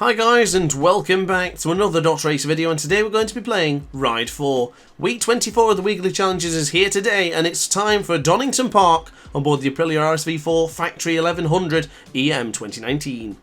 Hi guys, and welcome back to another DrAce video, and today we're going to be playing Ride 4. Week 24 of the weekly challenges is here today, and it's time for Donington Park on board the Aprilia RSV4 Factory 1100 EM 2019.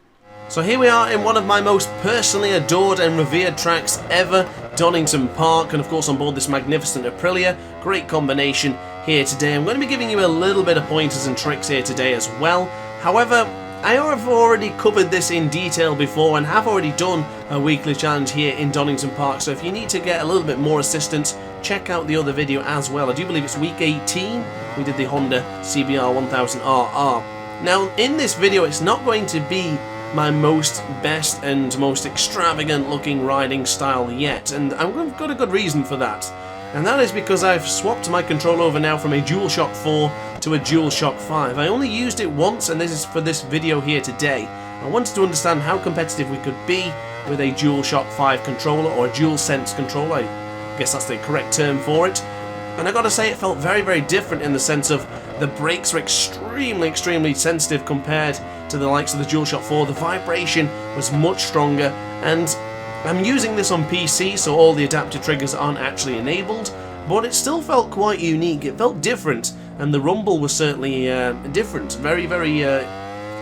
So here we are in one of my most personally adored and revered tracks ever, Donington Park, and of course on board this magnificent Aprilia. Great combination here today. I'm going to be giving you a little bit of pointers and tricks here today as well. However, I have already covered this in detail before and have already done a weekly challenge here in Donington Park, so if you need to get a little bit more assistance, check out the other video as well. I do believe it's week 18, we did the Honda CBR 1000RR. Now in this video it's not going to be my best and most extravagant looking riding style yet, and I've got a good reason for that. And that is because I've swapped my control over now from a DualShock 4 to a DualShock 5. I only used it once, and this is for this video here today. I wanted to understand how competitive we could be with a DualShock 5 controller, or a DualSense controller. I guess that's the correct term for it. And I gotta say, it felt very, very different in the sense of the brakes were extremely sensitive compared to the likes of the DualShock 4. The vibration was much stronger, and I'm using this on PC, so all the adaptive triggers aren't actually enabled, but it still felt quite unique. It felt different, and the rumble was certainly different. Very, very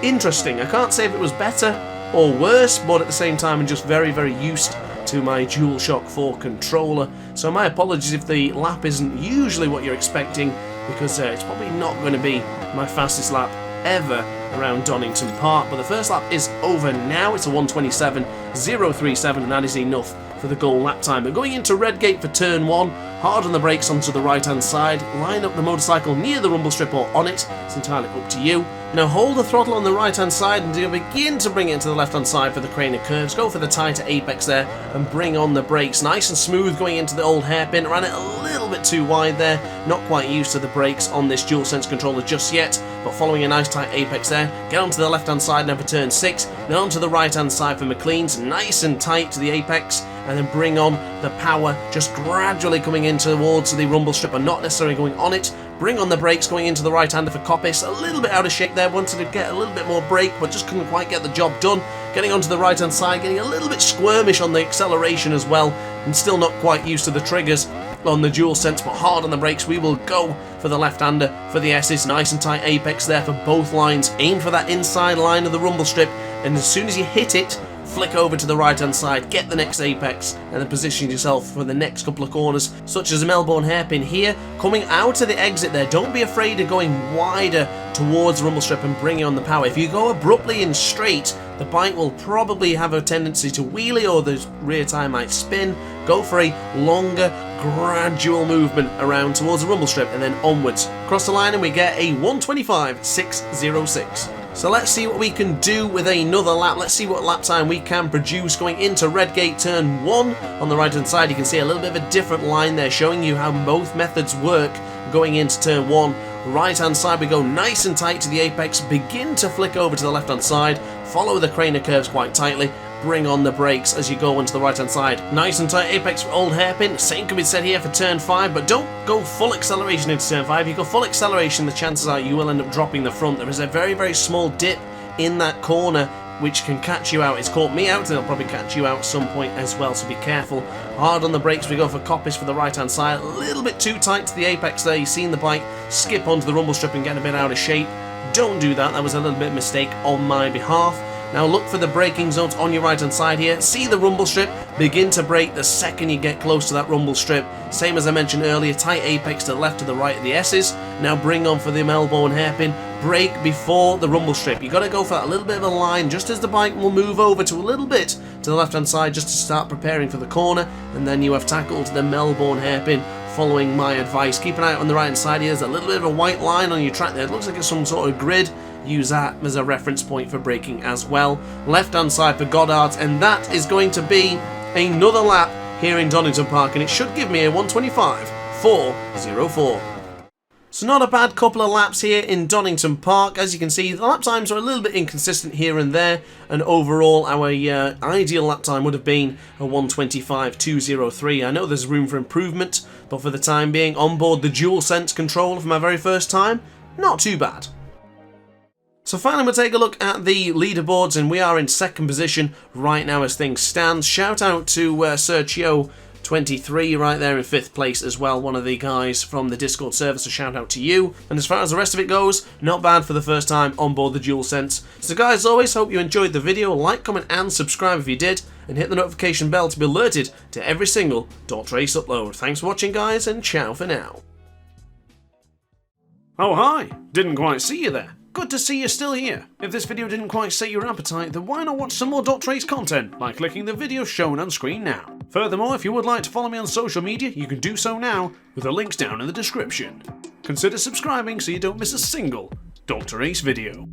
interesting. I can't say if it was better or worse, but at the same time I'm just very, very used to my DualShock 4 controller. So my apologies if the lap isn't usually what you're expecting, because it's probably not going to be my fastest lap ever around Donington Park, but the first lap is over now. It's a 1:27.037, and that is enough for the goal lap time. We're going into Redgate for turn 1, hard on the brakes onto the right hand side, line up the motorcycle near the rumble strip or on it, it's entirely up to you. Now hold the throttle on the right hand side and you'll begin to bring it to the left hand side for the crane of curves. Go for the tighter apex there and bring on the brakes. Nice and smooth going into the old hairpin. Ran it a little bit too wide there, not quite used to the brakes on this DualSense controller just yet, but following a nice tight apex there. Get onto the left hand side now for turn 6, then onto the right hand side for McLean's, nice and tight to the apex, and then bring on the power, just gradually coming in towards the rumble strip and not necessarily going on it. Bring on the brakes going into the right hander for Coppice, a little bit out of shape there, wanted to get a little bit more brake but just couldn't quite get the job done. Getting onto the right hand side, getting a little bit squirmish on the acceleration as well, and still not quite used to the triggers on the DualSense, but hard on the brakes. We will go for the left hander for the S's, nice and tight apex there for both lines. Aim for that inside line of the rumble strip, and as soon as you hit it, flick over to the right hand side, get the next apex, and then position yourself for the next couple of corners, such as a Melbourne hairpin here. Coming out of the exit there, don't be afraid of going wider towards the rumble strip and bringing on the power. If you go abruptly and straight, the bike will probably have a tendency to wheelie, or the rear tyre might spin. Go for a longer, gradual movement around towards the rumble strip and then onwards. Cross the line and we get a 1:25.606. So let's see what we can do with another lap. Let's see what lap time we can produce going into Redgate turn 1. On the right hand side you can see a little bit of a different line there, showing you how both methods work going into turn 1. Right hand side we go nice and tight to the apex, begin to flick over to the left hand side, follow the crane of curves quite tightly, bring on the brakes as you go onto the right hand side. Nice and tight apex for old hairpin. Same can be said here for turn 5, but don't go full acceleration into turn 5. If you go full acceleration, the chances are you will end up dropping the front. There is a very, very small dip in that corner which can catch you out. It's caught me out, and it'll probably catch you out at some point as well, so be careful. Hard on the brakes we go for Coppice for the right hand side. A little bit too tight to the apex there. You've seen the bike skip onto the rumble strip and get a bit out of shape. Don't do that. That was a little bit of a mistake on my behalf. Now look for the braking zones on your right hand side here. See the rumble strip, begin to brake the second you get close to that rumble strip. Same as I mentioned earlier, tight apex to the left to the right of the S's. Now bring on for the Melbourne hairpin, brake before the rumble strip. You got to go for that little bit of a line just as the bike will move over to a little bit to the left hand side just to start preparing for the corner, and then you have tackled the Melbourne hairpin following my advice. Keep an eye out on the right hand side here. There's a little bit of a white line on your track there. It looks like it's some sort of grid. Use that as a reference point for braking as well. Left hand side for Goddard's, and that is going to be another lap here in Donington Park, and it should give me a 1:25.404. So not a bad couple of laps here in Donington Park. As you can see, the lap times are a little bit inconsistent here and there, and overall our ideal lap time would have been a 1:25.203. I know there's room for improvement, but for the time being, on board the DualSense controller for my very first time, not too bad. So finally we'll take a look at the leaderboards, and we are in second position right now as things stand. Shout out to Sergio23 right there in 5th place as well, one of the guys from the Discord server, so shout out to you. And as far as the rest of it goes, not bad for the first time on board the DualSense. So guys, as always, hope you enjoyed the video. Like, comment and subscribe if you did, and hit the notification bell to be alerted to every single DrAce upload. Thanks for watching guys, and ciao for now. Oh hi, didn't quite see you there. Good to see you're still here. If this video didn't quite set your appetite, then why not watch some more DrAce content by clicking the video shown on screen now. Furthermore, if you would like to follow me on social media, you can do so now with the links down in the description. Consider subscribing so you don't miss a single DrAce video.